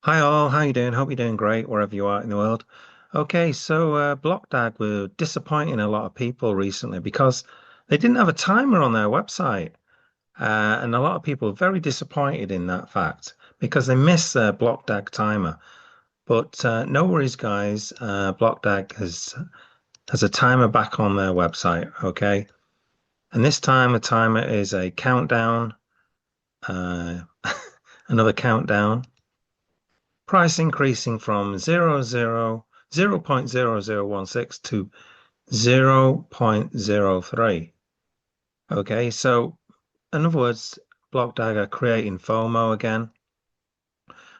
Hi all, how you doing? Hope you're doing great wherever you are in the world. Okay, so Blockdag were disappointing a lot of people recently because they didn't have a timer on their website. And a lot of people are very disappointed in that fact because they missed their Blockdag timer. But no worries, guys. Blockdag has a timer back on their website, okay? And this time the timer is a countdown, uh, another countdown. Price increasing from 0.0016 to 0.03. Okay, so in other words, Blockdag are creating FOMO again.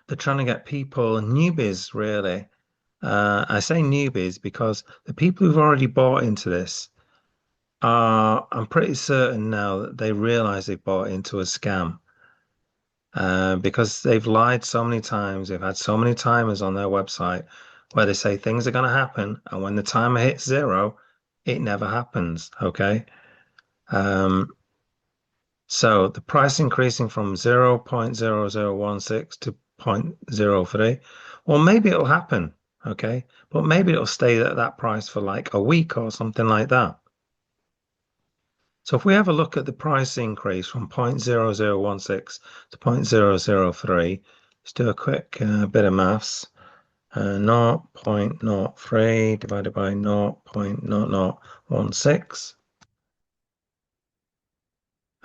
They're trying to get people, newbies really. I say newbies because the people who've already bought into this I'm pretty certain now that they realize they bought into a scam. Because they've lied so many times. They've had so many timers on their website where they say things are going to happen, and when the timer hits zero, it never happens. Okay. Um, so the price increasing from 0.0016 to 0.03, well, maybe it'll happen. Okay. But maybe it'll stay at that price for like a week or something like that. So if we have a look at the price increase from 0.0016 to 0.003, let's do a quick bit of maths. 0.03 divided by 0.0016.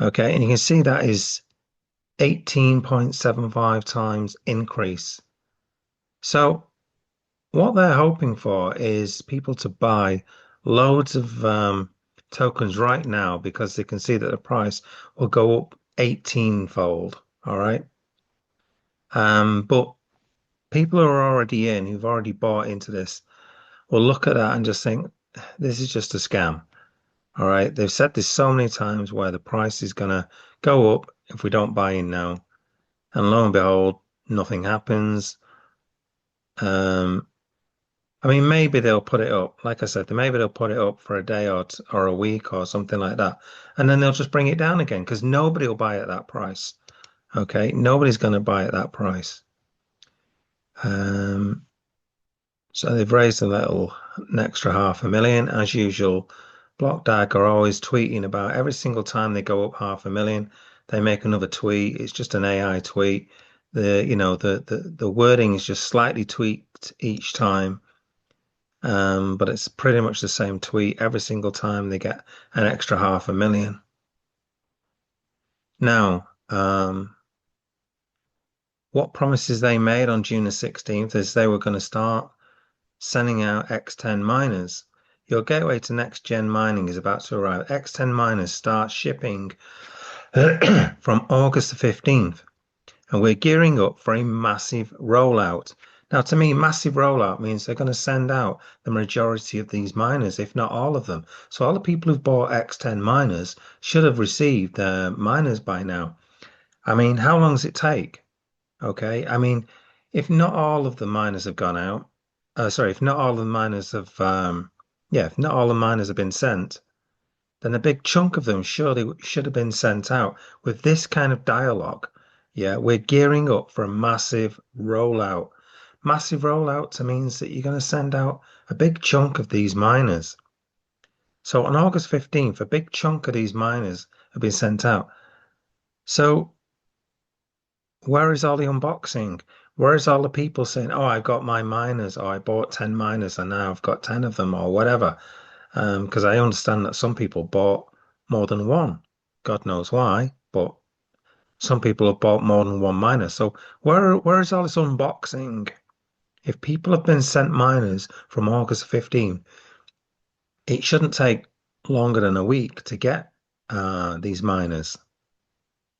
Okay, and you can see that is 18.75 times increase. So what they're hoping for is people to buy loads of tokens right now because they can see that the price will go up 18-fold. All right. But people who are already in, who've already bought into this, will look at that and just think, this is just a scam. All right. They've said this so many times where the price is going to go up if we don't buy in now. And lo and behold, nothing happens. Um, I mean, maybe they'll put it up. Like I said, maybe they'll put it up for a day or a week or something like that. And then they'll just bring it down again because nobody will buy at that price. Okay. Nobody's going to buy at that price. Um, so they've raised a little, an extra 500,000 as usual. Blockdag are always tweeting about every single time they go up 500,000, they make another tweet. It's just an AI tweet. The wording is just slightly tweaked each time. But it's pretty much the same tweet every single time they get an extra 500,000. Now, what promises they made on June the 16th is they were going to start sending out X10 miners. Your gateway to next gen mining is about to arrive. X10 miners start shipping from August the 15th, and we're gearing up for a massive rollout. Now, to me, massive rollout means they're going to send out the majority of these miners, if not all of them. So all the people who've bought X10 miners should have received their miners by now. I mean, how long does it take? Okay. I mean, if not all of the miners have gone out, sorry, if not all the miners have, yeah, if not all the miners have been sent, then a big chunk of them surely should have been sent out with this kind of dialogue. Yeah, we're gearing up for a massive rollout. Massive rollout means that you're going to send out a big chunk of these miners. So on August 15th, a big chunk of these miners have been sent out. So where is all the unboxing? Where is all the people saying, "Oh, I've got my miners," or "I bought 10 miners and now I've got 10 of them," or whatever? Because I understand that some people bought more than one. God knows why, but some people have bought more than one miner. So where is all this unboxing? If people have been sent miners from August 15th, it shouldn't take longer than a week to get these miners.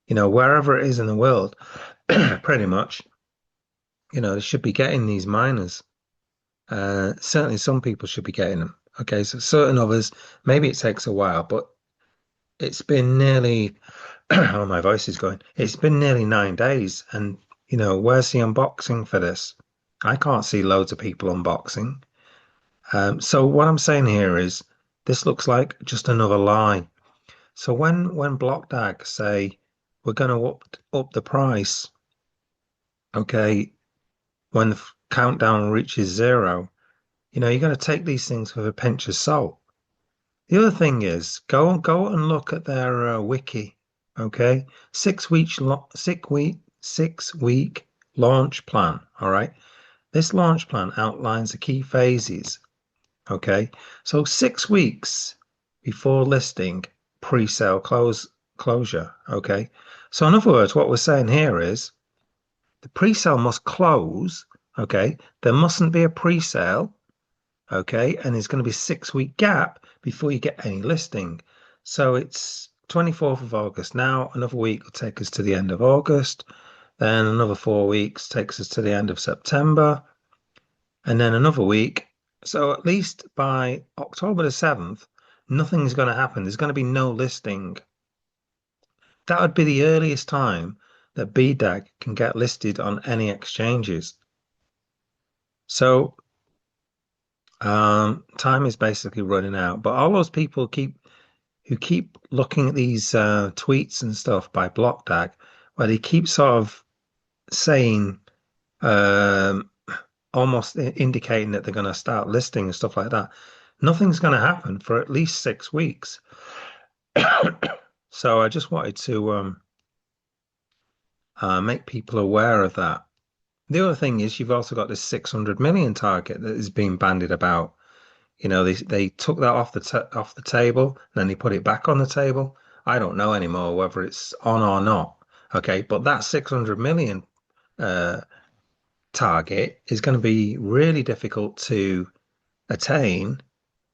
Wherever it is in the world, pretty much, they should be getting these miners. Certainly some people should be getting them. Okay, so certain others, maybe it takes a while, but it's been nearly, oh, my voice is going. It's been nearly 9 days. And, where's the unboxing for this? I can't see loads of people unboxing. So what I'm saying here is this looks like just another lie. So when Blockdag say we're going to up the price, okay, when the countdown reaches zero. You got to take these things with a pinch of salt. The other thing is go and look at their wiki. Okay, 6 week launch plan. All right, this launch plan outlines the key phases. Okay, so 6 weeks before listing, pre-sale closure. Okay, so in other words, what we're saying here is the pre-sale must close. Okay, there mustn't be a pre-sale. Okay, and there's going to be a 6 week gap before you get any listing. So it's 24th of August now. Another week will take us to the end of August. Then another 4 weeks takes us to the end of September. And then another week. So at least by October the 7th, nothing's going to happen. There's going to be no listing. That would be the earliest time that BDAG can get listed on any exchanges. So time is basically running out. But all those people who keep looking at these tweets and stuff by Blockdag, where they keep sort of saying, almost indicating that they're going to start listing and stuff like that. Nothing's going to happen for at least 6 weeks. So I just wanted to make people aware of that. The other thing is you've also got this 600 million target that is being bandied about. They took that off the table and then they put it back on the table. I don't know anymore whether it's on or not. Okay, but that 600 million target is going to be really difficult to attain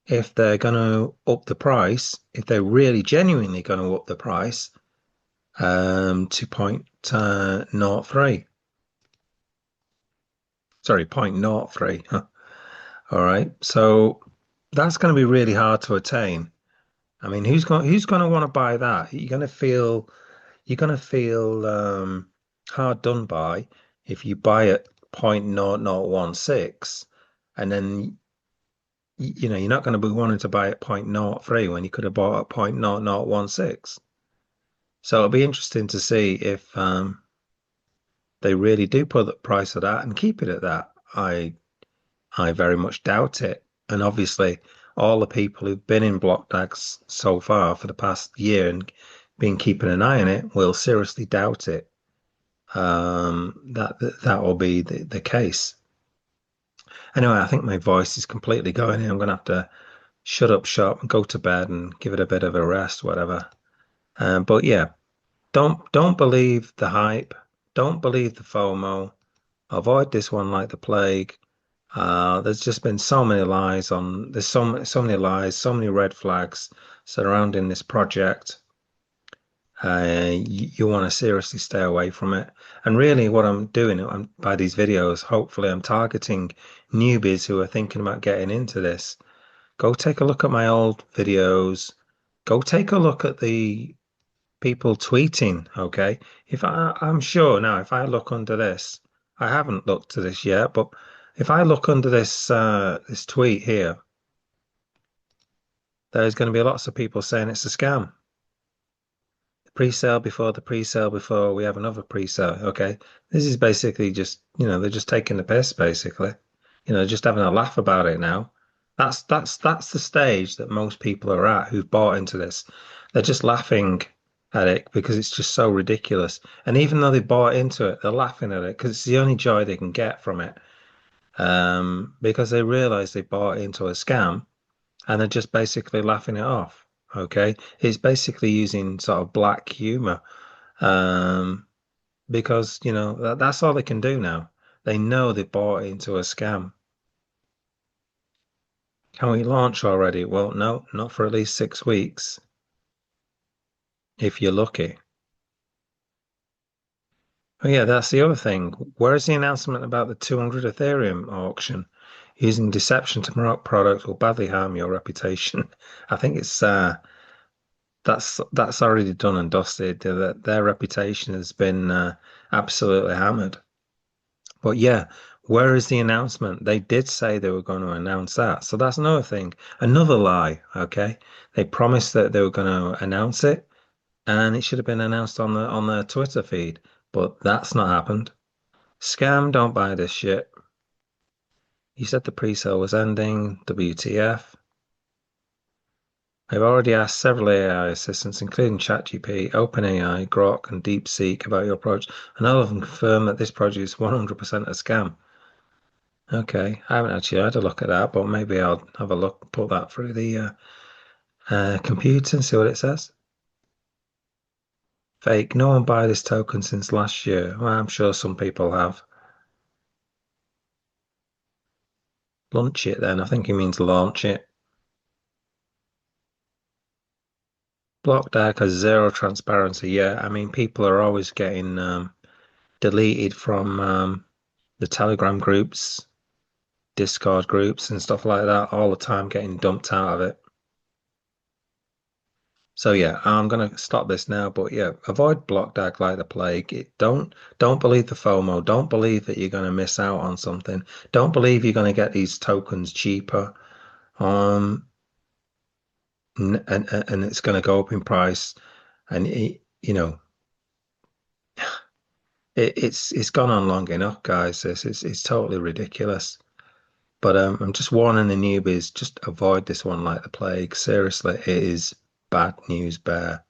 if they're going to up the price, if they're really genuinely going to up the price to 0.03. Sorry, 0.03. All right, so that's going to be really hard to attain. I mean, who's going to want to buy that? You're going to feel hard done by if you buy at 0.0016 and then you're not going to be wanting to buy at 0.03 when you could have bought at 0.0016. So it'll be interesting to see if they really do put the price of that and keep it at that. I very much doubt it. And obviously, all the people who've been in Blockdags so far for the past year and been keeping an eye on it will seriously doubt it. That will be the case. Anyway, I think my voice is completely going here. I'm going to have to shut up shop and go to bed and give it a bit of a rest, whatever. But yeah, don't believe the hype. Don't believe the FOMO. Avoid this one like the plague. There's just been so many lies there's so many lies, so many red flags surrounding this project. You want to seriously stay away from it. And really what I'm doing by these videos, hopefully I'm targeting newbies who are thinking about getting into this. Go take a look at my old videos. Go take a look at the people tweeting, okay? I'm sure now, if I look under this, I haven't looked to this yet, but if I look under this this tweet here, there's going to be lots of people saying it's a scam. The pre-sale before the pre-sale before we have another pre-sale, okay? This is basically just, they're just taking the piss, basically. Just having a laugh about it now. That's the stage that most people are at who've bought into this. They're just laughing at it because it's just so ridiculous. And even though they bought into it, they're laughing at it because it's the only joy they can get from it. Because they realize they bought into a scam and they're just basically laughing it off. Okay, it's basically using sort of black humor, because that's all they can do now. They know they bought into a scam. Can we launch already? Well, no, not for at least 6 weeks, if you're lucky. Oh yeah, that's the other thing. Where's the announcement about the 200 Ethereum auction? Using deception to promote products will badly harm your reputation. I think it's that's already done and dusted. Their reputation has been absolutely hammered. But yeah, where is the announcement? They did say they were going to announce that. So that's another thing, another lie. Okay, they promised that they were going to announce it, and it should have been announced on their Twitter feed, but that's not happened. Scam, don't buy this shit. You said the pre-sale was ending. WTF? I've already asked several AI assistants, including ChatGPT, OpenAI, Grok, and DeepSeek about your project, and all of them confirm that this project is 100% a scam. Okay, I haven't actually had a look at that, but maybe I'll have a look, put that through the computer and see what it says. Fake. No one buy this token since last year. Well, I'm sure some people have. Launch it then. I think he means launch it. Blockdag has zero transparency. Yeah, I mean, people are always getting deleted from the Telegram groups, Discord groups, and stuff like that all the time, getting dumped out of it. So yeah, I'm gonna stop this now. But yeah, avoid Blockdag like the plague. Don't believe the FOMO. Don't believe that you're gonna miss out on something. Don't believe you're gonna get these tokens cheaper. Um, and it's gonna go up in price. And you know, it's gone on long enough, guys. It's totally ridiculous. But I'm just warning the newbies, just avoid this one like the plague. Seriously, it is bad news bear.